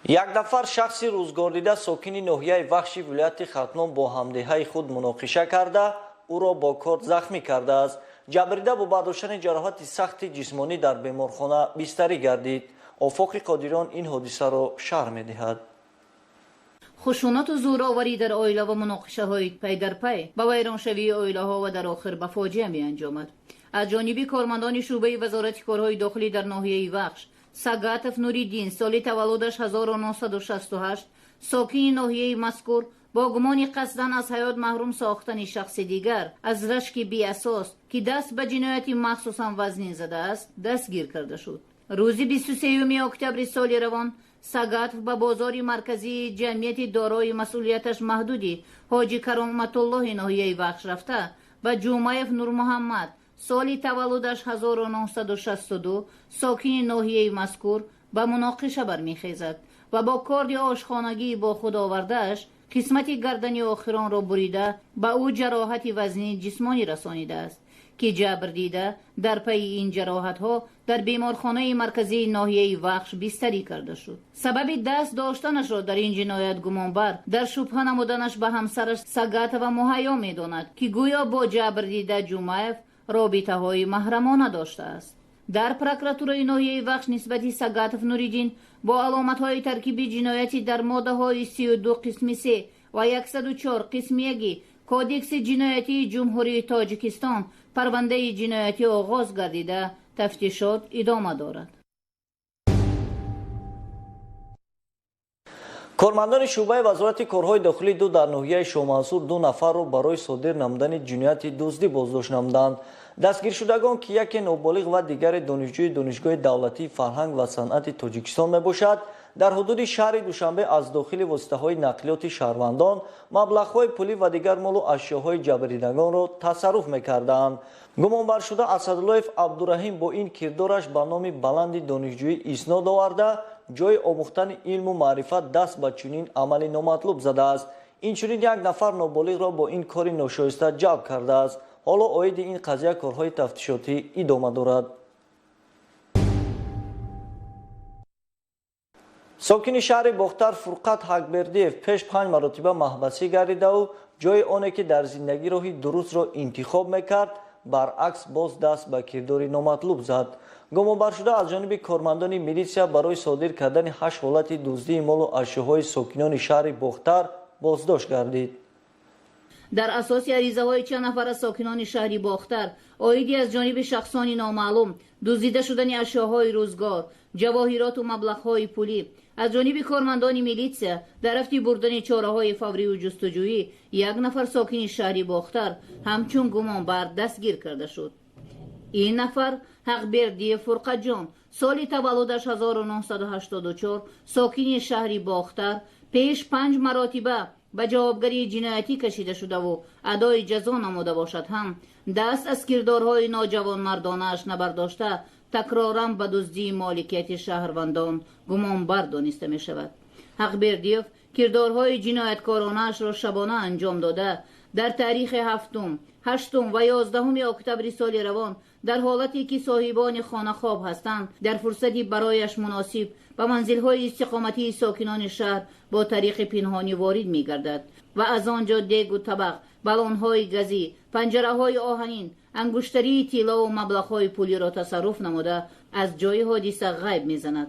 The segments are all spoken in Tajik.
یک نفر شخصی روزگاردیده ساکن ناحیه وخش ولایت ختلان با همدیهای خود مناقشه کرده او را با کارد زخمی کرده است. جبریده با برداشتن جراحت سخت جسمانی در بیمارخانه بستری گردید. آفاق قادریان این حادثه را شرح می‌دهد. خشونت و زورآوری در عائله و مناقشه های پی در پی به ویرانشوی عائله ها و در آخر به فاجعه می انجامد. از جانب کارمندان شعبه وزارت کارهای داخلی در ناحیه وخش، سگاتف نوریدین سال تولدش 1968 ساکن ناحیه مذکور با گمان قصداً از حیات محروم ساختن شخص دیگر از رشک بی اساس که دست به جنایت مخصوصاً وزنی زده است دستگیر کرده شد. روز 23 اکتبر سال روان سگاتف به بازار مرکزی جمعیت دارای مسئولیتش محدودی حاجی کرامت الله ناحیه وخش رفته و جمعیف نور محمد سال تولدش 1962 ساکن ناحیه مذکور به مناقشه برمیخیزد و با کارد آشخانگی با خود آوردهش قسمت گردنی آخران را بریده به او جراحت وزنی جسمانی رسانیده است که جبر دیده در پی این جراحت ها در بیمارخانه مرکزی ناحیه وخش بستری کرده شد. سبب دست داشتنش را در این جنایت گمانبر در شبهه نمودنش به همسرش سگات و مهیا می داند که گویا با جبر دیده جمعیف رابطه های محرمانه داشته است. در پروکراتورای ناحیه وخش نسبت سگاتف نوریدین با علامت های ترکیبی جنایتی در ماده های 32 قسم 3 و 104 قسم 1 کودکس جنایتی جمهوری تاجیکستان پرونده جنایتی آغاز گردیده تفتیشات ادامه دارد. کارمندان شعبه وزارت کارهای داخلی در ناحیه شامنصور 2 نفر را برای صادر نمودن جنایت دزدی بازداشت نمودند. دستگیر شدگان که یک نابالغ و دیگر دانشجوی دانشگاه دولتی فرهنگ و صنعت تاجیکستان میباشد در حدود شهر دوشنبه از داخل واسطه‌های نقلیات شهروندان مبلغ‌های پولی و دیگر مال و اشیاءهای جبریدگان را تصرف می‌کردند. گمانبر شده اسدالله عبدالرحیم با این کردارش به نام بلند دانشجویی اسناد آورده جای آموختن علم و معرفت دست به چنین عمل نامطلوب زده است. اینچنین یک نفر نابالغ را با این کار ناشایسته جلب کرده است. حالا عاید این قضیه کارهای تفتیشاتی ادامه دارد. ساکن شهر باختر فرقت حقبردیف پیش 5 مرتبه محبسی گردیده و جای آنه که در زندگی راهی درست را انتخاب میکرد برعکس باز دست به کردار نامطلوب زد. گمانبر شده از جانب کارمندان میلیسیا برای صادر کردن 8 حالت دزدی مال و اشیاءهای ساکنان شهر باختر بازداشت گردید. در اساس عریضه های چند نفر از ساکنان شهری باختر عایدی از جانب شخصانی نامعلوم دزدیده شدن اشیاءهای روزگار، جواهرات و مبلغ‌های پولی از جانب کارمندان میلیسیا در رفت بردن چاره‌های فوری و جستجویی یک نفر ساکن شهری باختر همچون گمانبر دستگیر کرده شد. این نفر حقبردی فرقت جان سال تولدش 1984 ساکن شهری باختر پیش 5 مرتبه به جوابگری جنایتی کشیده شده و ادای جزا نموده باشد هم دست از کردارهای ناجوان مردانش نبرداشته تکرارا به دزدی مالکیت شهروندان گمانبر دانسته می شود. حقبردیف کردارهای جنایتکارانش را شبانه انجام داده در تاریخ 7، 8 و 11 اکتبر سال روان در حالتی که صاحبان خانه خواب هستند در فرصتی برایش مناسب به منزل‌های استقامتی ساکنان شهر با طریق پنهانی وارد می‌گردد و از آنجا دیگ و طبق، بالون‌های گازی، پنجره‌های آهنین، انگشتری طلا و مبلغ‌های پولی را تصرف نموده از جای حادثه غیب می‌زند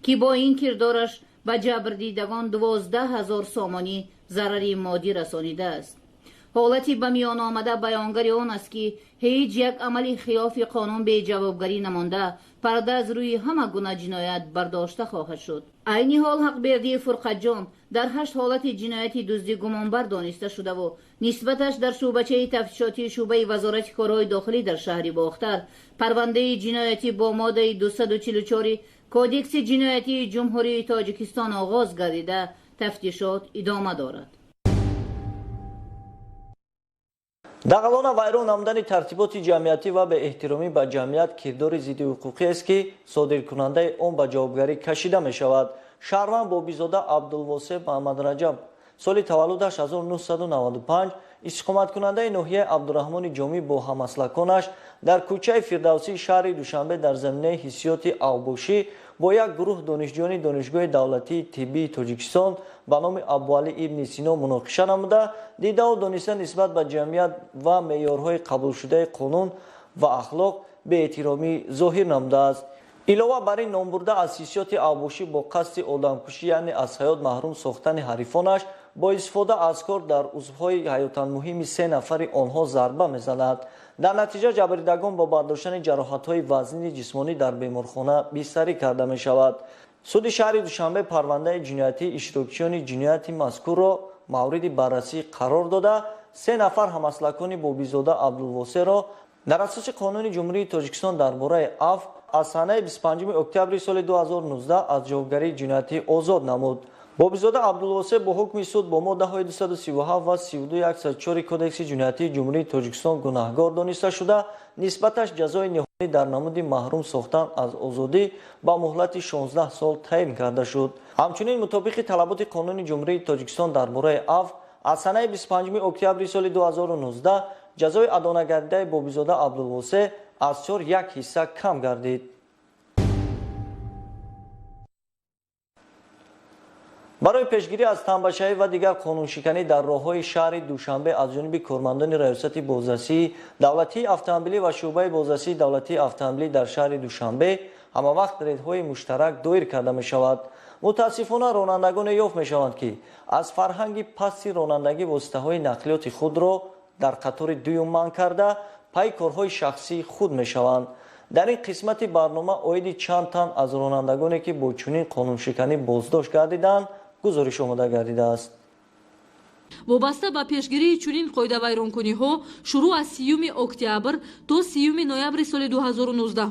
که با این کردارش به جبردیدگان 12,000 سامانی ضرر مادی رسانیده است. حالتی به میان آمده بیانگر آن است که هیچ یک عمل خلاف قانون به جوابگری نمانده پرده از روی همه گونه جنایت برداشته خواهد شد. عین حال حقبردی فرقت جان در 8 حالت جنایتی دزدی گمانبر دانسته شده و نسبتش در شعبچه تفتیشاتی شعبه وزارت کارهای داخلی در شهر باختر پرونده جنایتی با ماده 244 کودکس جنایتی جمهوری تاجیکستان آغاز گردیده تفتیشات ادامه دارد. دغلان ویران نمودن ترتیبات جمعیتی و به احترامی به جمعیت کردار ضد حقوقی است که صادرکننده آن به جوابگری کشیده می شود. شهروند بابیزاده عبدالواسع محمد رجب سال تولدش 1995 استقامتکننده ناحیه عبدالرحمن جامی با هممسلکانش در کوچه فردوسی شهر دوشنبه در زمینه حسیات آبوشی با یک گروه دانشجویان دانشگاه دولتی طبی تاجیکستان به نام ابوعلی ابن سینا مناقشه نموده دیده و دانسته نسبت به جمعیت و معیارهای قبول شده قانون و اخلاق به احترامی ظاهر نموده است. علاوه بر این نام برده از حسیات آبوشی با قصد آدمکشی یعنی از حیات محروم ساختن حریفانش با استفاده از کار در عضوهای حیاتاً مهم 3 نفر آنها ضربه می‌زند. در نتیجه جبریدگان با برداشتن جراحت‌های وزنی جسمانی در بیمارخانه بستری کرده می‌شود. سود شهر دوشنبه پرونده جنایتی اشتراکچیان جنایت مذکور را مورد بررسی قرار داده 3 نفر هممسلکان بابیزاده عبدالواسع را در اساس قانون جمهوری تاجیکستان درباره عفو از سنه 25 اکتبر سال 2019 از جاوبگری جنایتی آزاد نمود. بابیزاده عبدالواسع با حکم سود با ماده‌های 237 و 32104 کدکس جنایتی جمهوری تاجیکستان گناهکار دانسته شده نسبتش جزای نهایی در نمود محروم ساختن از آزادی با مهلت 16 سال تعیین کرده شد. همچنین مطابق طلبات قانون جمهوری تاجیکستان درباره عفو از سنه 25 اکتبر سال 2019 جزای ادانه گردیده بابیزاده عبدالواسع از 4 یک حصه کم گردید. برای پیشگیری از تنبشهی و دیگر قانونشکنی در راه‌های شهر دوشنبه از جانب کارمندان ریاست بازرسی دولتی اتومبیلی و شعبه بازرسی دولتی اتومبیلی در شهر دوشنبه هموقت ریدهای مشترک دایر کرده می شود. متاسفانه رانندگان یافت می شوند که از فرهنگ پستی رانندگی واسطه‌های نقلیات خود را در قطار دوم منع کرده پای کارهای شخصی خود می شوند. در این قسمت برنامه عاید چند تن از رانندگانی که با چنین قانونشکنی بازداشت گردیدند گزارش آماده گردیده است. وابسته به پیشگیری چنین قاعده‌ویرانکنی‌ها شروع از 30 اکتبر تا 30 نوامبر سال 2019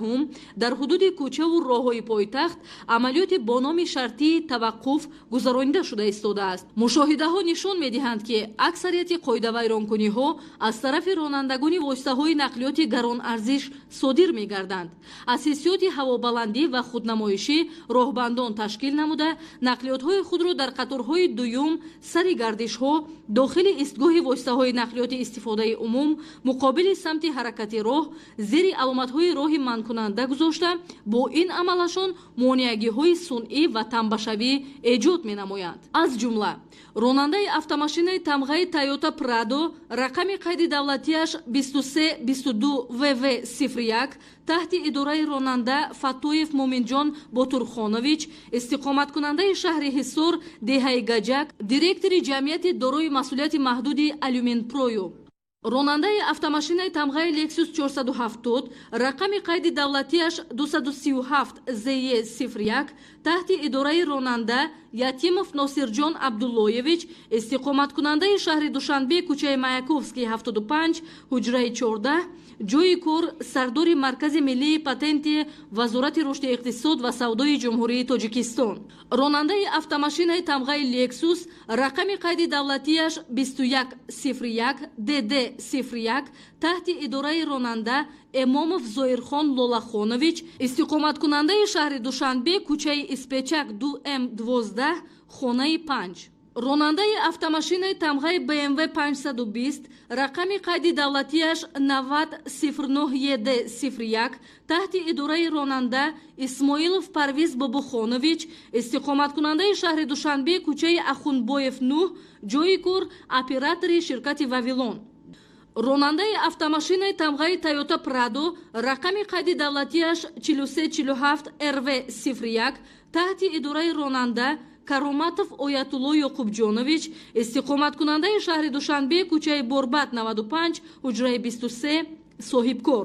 در حدود کوچه و راه‌های پایتخت عملیات با نام شرطی توقف گذرانده شده ایستاده است. مشاهده‌ها نشان می‌دهند که اکثریت قاعده‌ویرانکنی‌ها از طرف رانندگان واسطه‌های نقلیات گران ارزش صادر می‌گردند. از حیثیت هوابلندی و خودنمایشی راهبندان تشکیل نموده نقلیات‌های خود را در قطارهای دوم سر گردش‌ها داخل ایستگاه واسطه‌های نقلیات استفاده عموم مقابل سمت حرکتی راه زیر علامت‌های راه منع کننده گذاشته با این عملشان مانعگی‌های صنعی و تنبشوی ایجاد می‌نمایند. از جمله راننده автомашина тамғаи Toyota Prado рақами қайди давлатияш 2322 VV01 таҳти идораи ронанда Фатоев Моминҷон Ботурхонович истиқоматкунандаи шаҳри Ҳисор деҳаи Гаҷак директори ҷамъияти дорои масъулияти маҳдуди Алюминпрою ронандаи автомашинаи тамғаи Lexus 470 рақами қайди давлатияш 237 ZE01 таҳти идораи ронанда Ятимов Носирҷон Абдуллоевич истиқоматкунандаи шаҳри Душанбе кӯчаи Маяковский 75 ҳуҷраи 14 ҷойи кор сардори маркази миллии патенти вазорати рушди иқтисод ва савдои ҷумҳурии Тоҷикистон ронандаи автомашинаи тамғаи Lexus рақами қайди давлатияш 2101 DD01 таҳти идораи ронанда Эмомов Зоирхон Лолахонович истиқоматкунандаи шаҳри Душанбе кӯчаи Испечак 2M12 хонаи 5 ронандаи автомашинаи тамғаи BMW 520 рақами қайди давлатияш 9009ED01 таҳти идораи ронанда Исмоилов Парвиз Бобухонович истиқоматкунандаи шаҳри Душанбе кӯчаи Ахунбоев 9 ҷойи кор оператори ширкати Вавилон ронандаи автомашинаи тамғаи Toyota Prado рақами қайди давлатияш 4347 RV01 таҳти идораи ронанда Кароматов Оятулло Ёқубҷонович истиқоматкунандаи шаҳри Душанбе кӯчаи Борбат 95 ҳуҷраи 23 соҳибкор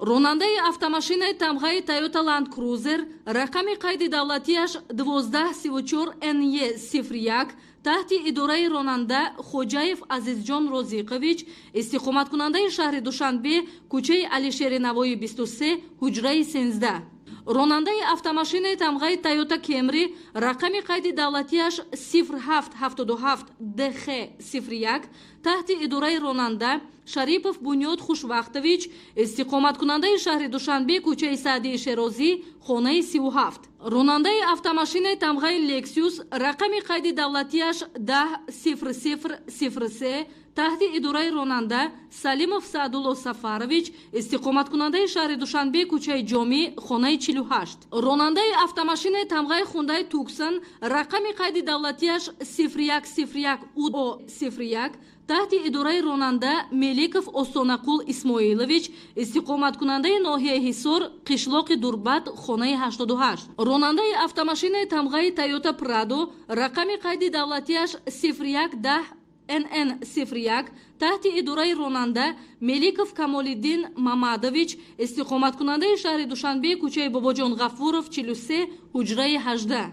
ронандаи автомашинаи тамғаи Toyota Land Cruiser рақами қайди давлатияш 1234 NE01 таҳти идораи ронанда Хоҷаев Азизҷон Розиқович истиқоматкунандаи шаҳри Душанбе кӯчаи Алишери Навои 23 ҳуҷраи 13 ронандаи автомашинаи тамғаи Toyota Camry рақами қайди давлатияш 0777 DX01 таҳти идораи ронанда Шарипов Бунёд Хушвақтович истиқоматкунандаи шаҳри Душанбе кӯчаи Саъдии Шерозӣ хонаи 37 ронандаи автомашинаи тамғаи Lexus рақами қайди давлатияш 100003 таҳти идораи ронанда Салимов Саадулло Сафарович, истиқоматкунандаи шаҳри Душанбе, кӯчаи Ҷомӣ, хонаи 48. Ронандаи автомашинаи тамғаи хундаи Туксан, рақами қайди давлатияш 0101 УО01 таҳти идораи ронанда Меликов Остонақул Исмоилович, истиқоматкунандаи ноҳияи Ҳисор, қишлоқи Дурбат, хонаи 88. Ронандаи автомашинаи тамғаи Toyota Prado, рақами қайди давлатияш 0110 НН01 таҳти идораи ронанда Меликов Камолиддин Мамадович, истиқоматкунандаи шаҳри Душанбе, кӯчаи Бобоҷон Ғафуров 43, ҳуҷраи 18.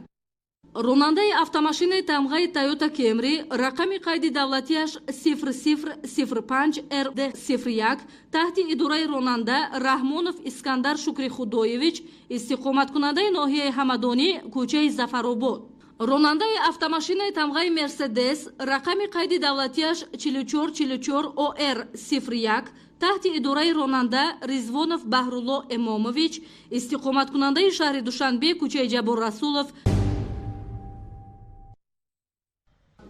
ронандаи автомашинаи тамғаи Toyota Camry, рақами қайди давлатияш 0005 РД01 таҳти идораи ронанда Раҳмонов Искандар Шукрихудоевич, истиқоматкунандаи ноҳияи Ҳамадонӣ, кӯчаи Зафаробод. ронандаи автомашинаи тамғаи Мерседес, рақами қайди давлатияш 4444 ОР01 таҳти идораи ронанда Ризвонов Баҳрулло Эмомович, истиқоматкунандаи шаҳри Душанбе, кӯчаи Ҷабор Расулов.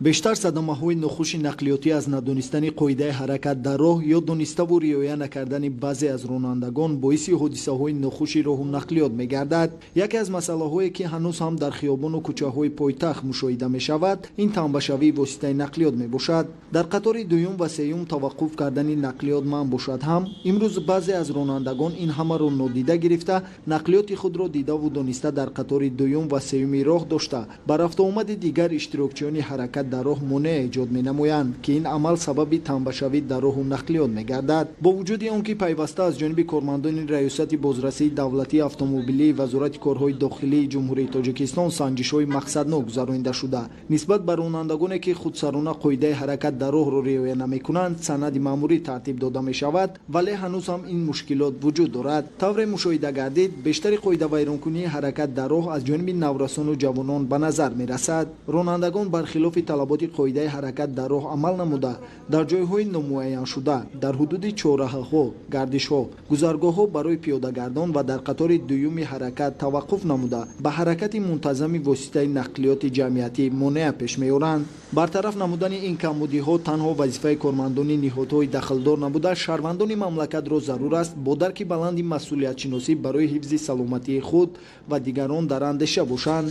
бештар садамаҳои нохуши нақлиётӣ аз надонистани қоидаи ҳаракат дар роҳ ё дониставу риоя накардани баъзе аз ронандагон боиси ҳодисаҳои нохуши роҳу нақлиёт мегардад. яке аз масъалаҳое ки ҳанӯз ҳам дар хиёбону кӯчаҳои пойтахт мушоҳида мешавад, ин танбашавии воситаи нақлиёт мебошад. дар қатори дуюм ва сеюм таваққуф кардани нақлиёт манъ бошад ҳам, имрӯз баъзе аз ронандагон ин ҳамаро нодида гирифта, нақлиёти худро дидаву дониста дар қатори дуюм ва сеюми роҳ дошта, ба рафтуомади дигар иштирокчиёни ҳаракат дар роҳ монеъ эҷод менамоянд, ки ин амал сабаби танбашавӣ дар роҳу нақлиёт мегардад. бо вуҷуди он ки пайваста аз ҷониби кормандони раёсати бозрасии давлатии автомобилии вазорати корҳои дохилии ҷумҳурии Тоҷикистон санҷишҳои мақсаднок гузаронида шуда, нисбат ба ронандагоне ки худсарона қоидаи ҳаракат дар роҳро риоя намекунанд, санади маъмурӣ тартиб дода мешавад, вале ҳанӯз ҳам ин мушкилот вуҷуд дорад. тавре мушоҳида гардид, бештари қоидавайронкунии ҳаракат дар роҳ аз ҷониби наврасону ҷавонон ба назар мерасад. ронандагон бархилофи талаботи қоидаи ҳаракат дар роҳ амал намуда, дар ҷойҳои номуайяншуда, дар ҳудуди чораҳаҳо, гардишҳо, гузаргоҳҳо барои пиёдагардон ва дар қатори дуюми ҳаракат таваққуф намуда, ба ҳаракати мунтазами воситаи нақлиёти ҷамъиятӣ монеъ пеш меоранд. бартараф намудани ин камбудиҳо танҳо вазифаи кормандони ниҳодҳои дахлдор набуда, шаҳрвандони мамлакатро зарур аст бо дарки баланди масъулиятшиносӣ барои ҳифзи саломатии худ ва дигарон дар андеша бошанд.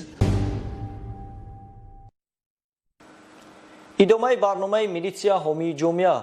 идомаи барномаи милитсия ҳомии ҷомеа.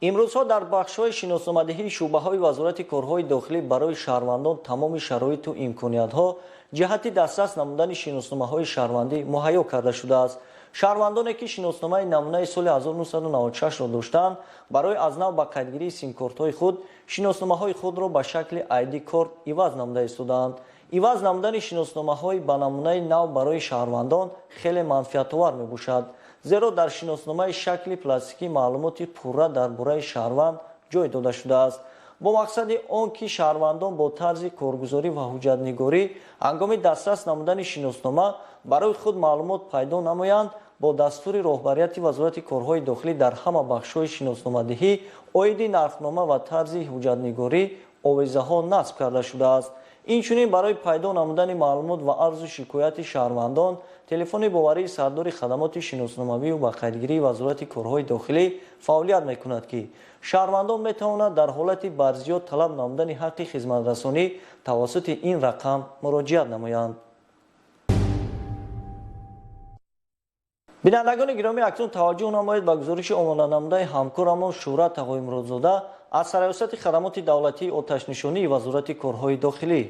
имрӯзҳо дар бахшҳои шиносномадиҳии шӯъбаҳои вазорати корҳои дохилӣ барои шаҳрвандон тамоми шароиту имкониятҳо ҷиҳати дастрас намудани шиносномаҳои шаҳрвандӣ муҳайё карда шудааст. шаҳрвандоне ки шиносномаи намунаи соли 1996-ро доштанд, барои аз нав ба қайдгирии симкортҳои худ шиносномаҳои худро ба шакли ID корт иваз намуда истодаанд. иваз намудани шиносномаҳои ба намунаи нав барои шаҳрвандон хеле манфиатовар мебошад, зеро дар шиносномаи шакли пластикӣ маълумоти пурра дар бораи шаҳрванд ҷой дода шудааст, бо мақсади он ки шаҳрвандон бо тарзи коргузорӣ ва ҳуҷҷатнигорӣ ҳангоми дастрас намудани шиноснома барои худ маълумот пайдо намоянд. бо дастури роҳбарияти вазорати корҳои дохилӣ дар ҳама бахшҳои шиносномадиҳӣ оиди нархнома ва тарзи ҳуҷҷатнигорӣ овезаҳо насб карда шудааст. инчунин барои пайдо намудани маълумот ва арзу шикояти шаҳрвандон телефони боварии сардори хадамоти шиносномавию ба қайдгирии вазорати корҳои дохилӣ фаъолият мекунад ки шаҳрвандон метавонад дар ҳолати барзиёд талаб намудани ҳаққи хизматрасонӣ тавассути ин рақам муроҷиат намоянд. бинандагони гиромӣ, акнун таваҷҷӯҳ намоед ба гузориши омоданамудаи ҳамкорамон Шӯҳрат Ағоимуродзода аз сароясати хадамоти давлатии оташнишонии вазорати корҳои дохилӣ.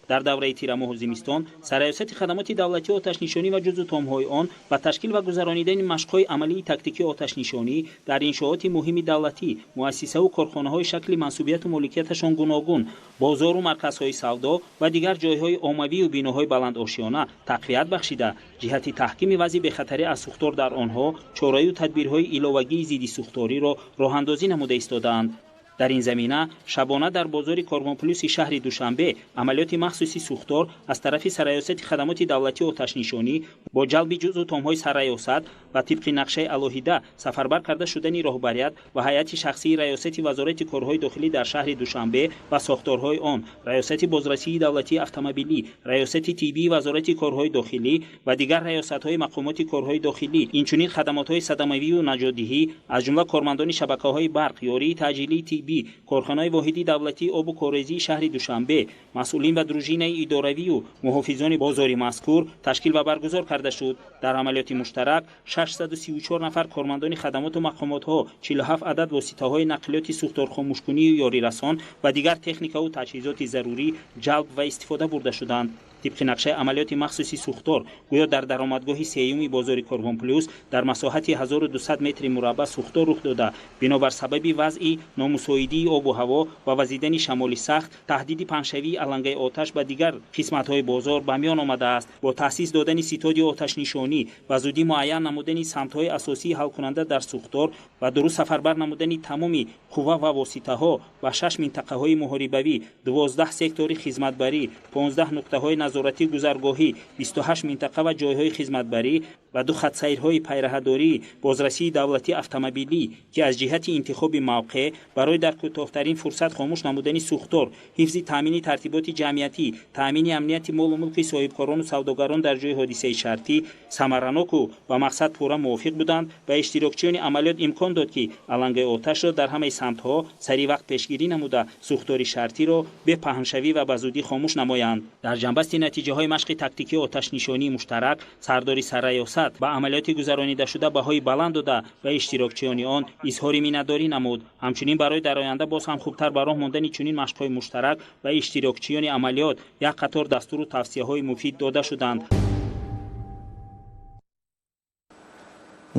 дар давраи тирамоҳу зимистон сароясати хадамоти давлатии оташнишонӣ ва ҷузъу томҳои он ба ташкил ва гузаронидани машқҳои амалии тактикии оташнишонӣ дар иншооти муҳими давлатӣ, муассисаву корхонаҳои шакли мансубияту моликияташон гуногун, бозору марказҳои савдо ва дигар ҷойҳои оммавию биноҳои баландошиёна тақвият бахшида, ҷиҳати таҳкими вазъи бехатарӣ аз сӯхтор дар онҳо чораю тадбирҳои иловагии зидди сӯхториро роҳандозӣ намуда истодаанд. дар ин замина шабона дар бозори Корвонплюси шаҳри Душанбе амалиёти махсуси сӯхтор аз тарафи сараёсати хадамоти давлати оташнишонӣ бо ҷалби ҷузъу томҳои сарраёсат ва тибқи нақшаи алоҳида сафарбар карда шудани роҳбарият ва ҳайати шахсии раёсати вазорати корҳои дохилӣ дар шаҳри Душанбе ва сохторҳои он, раёсати бозрасии давлатии автомобилӣ, раёсати тиббии вазорати корҳои дохилӣ ва дигар раёсатҳои мақомоти корҳои дохилӣ, инчунин хадамотҳои садамавию наҷотдиҳӣ, аз ҷумла кормандони шабакаҳои барқ, ёрии таъҷилии тиббӣ, корхонаи воҳиди давлатии обу коррезии шаҳри Душанбе, масъулин ва дружинаи идоравию муҳофизони бозори мазкур ташкил ва баргузор карда шуд. Дар амалиёти муштарак 634 нафар кормандони хадамоту мақомотҳо, 47 адад воситаҳои нақлиёти сӯхторхомӯшкунию ёрирасон ва дигар техникаву таҷҳизоти зарурӣ ҷалб ва истифода бурда шуданд. тибқи нақшаи амалиёти махсуси сӯхтор гӯё дар даромадгоҳи сеюми бозори Корвонплюс дар масоҳати 1200 метри мураббаъ сӯхтор рух дода, бинобар сабаби вазъи номусоидии обу ҳаво ва вазидани шамоли сахт, таҳдиди паншавии алангаи оташ ба дигар қисматҳои бозор ба миён омадааст. Бо таъсис додани ситоди оташнишонӣ ва зудӣ муайян намудани самтҳои асосии ҳалкунанда дар сӯхтор ва дуруст сафарбар намудани тамоми қувва ва воситаҳо ба 6 минтақаҳои муҳорибавӣ, 12 сектори хизматбарӣ, 15 нуқтаҳои назоратӣ гузаргоҳӣ, 28 минтақа ва ҷойҳои хизматбарӣ ва 2 хатсайрҳои пайраҳадории бозрасии давлати автомобилӣ ки аз ҷиҳати интихоби мавқеъ барои дар кӯтоҳтарин фурсат хомӯш намудани сӯхтор, ҳифзи таъмини тартиботи ҷамъиятӣ, таъмини амнияти молу мулки соҳибкорону савдогарон дар ҷойи ҳодисаи шартӣ самараноку ба мақсад пурра мувофиқ буданд ва иштирокчиёни амалиёт имкон дод ки алангаи оташро дар ҳамаи самтҳо саривақт пешгирӣ намуда сӯхтори шартиро бе паҳншавӣ ва ба зудӣ хомӯш намоянд. Дар ҷанбасти натиҷаҳои машқи тактикии оташнишонии муштарак, сардори сарраёсат ба амалиёти гузаронидашуда баҳои баланд дода ва иштирокчиёни он изҳори миннатдорӣ намуд. ҳамчунин барои дар оянда боз ҳам хубтар ба роҳ мондани чунин машқҳои муштарак ва иштирокчиёни амалиёт як қатор дастуру тавсияҳои муфид дода шуданд.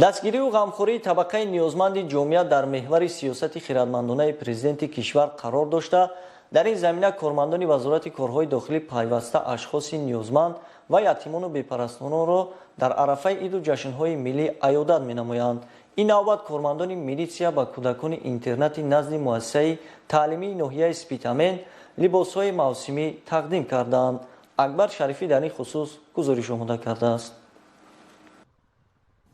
дастгирию ғамхории табақаи ниёзманди ҷомеа дар меҳвари сиёсати хиратмандонаи президенти кишвар қарор дошта, дар ин замина кормандони вазорати корҳои дохилӣ пайваста ашхоси ниёзманд ва ятимону бепарастонро дар арафаи иду ҷашнҳои миллӣ аёдат менамоянд. ин навбат кормандони милитсия ба кӯдакони интернати назди муассисаи таълимии ноҳияи Спитамен либосҳои мавсимӣ тақдим карданд. акбар шарифӣ дар ин хусус гузориш омода кардааст.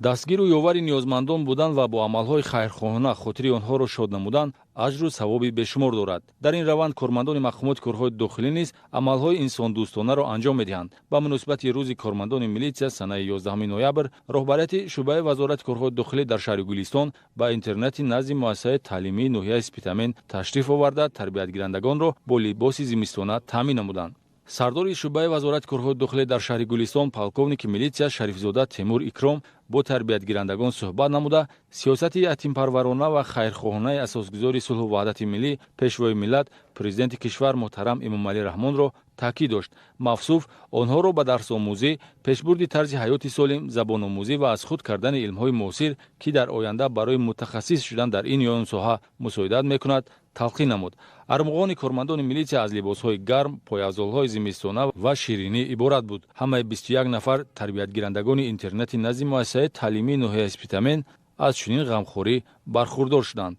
дастгиру ёвари ниёзмандон будан ва бо амалҳои хайрхоҳона хотири онҳоро шод намудан аҷру савоби бешумор дорад. дар ин раванд кормандони мақомоти корҳои дохилӣ низ амалҳои инсондӯстонаро анҷом медиҳанд. ба муносибати рӯзи кормандони милитсия санаи 11 ноябр роҳбарияти шӯъбаи вазорати корҳои дохилӣ дар шаҳри Гулистон ба интернати назди муассисаи таълимии ноҳияи Спитамен ташриф оварда тарбиятгирандагонро бо либоси зимистона таъмин намуданд. сардори шӯъбаи вазорати корҳои дохилӣ дар шаҳри Гулистон полковники милитсия Шарифзода Темур Икром бо тарбиятгирандагон суҳбат намуда сиёсати ятимпарварона ва хайрхоҳонаи асосгузори сулҳу ваҳдати миллӣ пешвои миллат президенти кишвар муҳтарам Эмомалӣ Раҳмонро таъкид дошт. мавсуф онҳоро ба дарсомӯзӣ, пешбурди тарзи ҳаёти солим, забономӯзӣ ва аз худ кардани илмҳои муосир ки дар оянда барои мутахассис шудан дар ин ё он соҳа мусоидат мекунад талқин намуд. армуғони кормандони милитсия аз либосҳои гарм, пояфзолҳои зимистона ва ширинӣ иборат буд. ҳамаи 21 нафар тарбиятгирандагони интернати назди муассисаи таълимии ноҳияи Спитамен аз чунин ғамхорӣ бархурдор шуданд.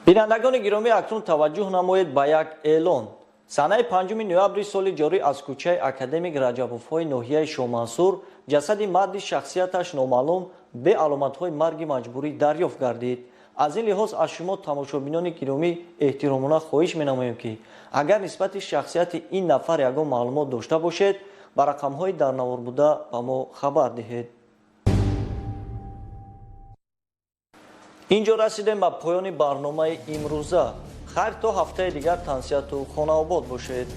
бинандагони гиромӣ, акнун таваҷҷӯҳ намоед ба як эълон. санаи 5 ноябри соли ҷорӣ аз кӯчаи академик Раҷабовҳои ноҳияи Шоҳмансур ҷасади марди шахсияташ номаълум бе аломатҳои марги маҷбурӣ дарёфт гардид. аз ин лиҳоз аз шумо тамошобинони гиромӣ эҳтиромона хоҳиш менамоем ки агар нисбати шахсияти ин нафар ягон маълумот дошта бошед, ба рақамҳои дар навор буда ба мо хабар диҳед. инҷо расидем ба поёни барномаи имрӯза. хайр то ҳафтаи дигар тансияту хонаобод бошед.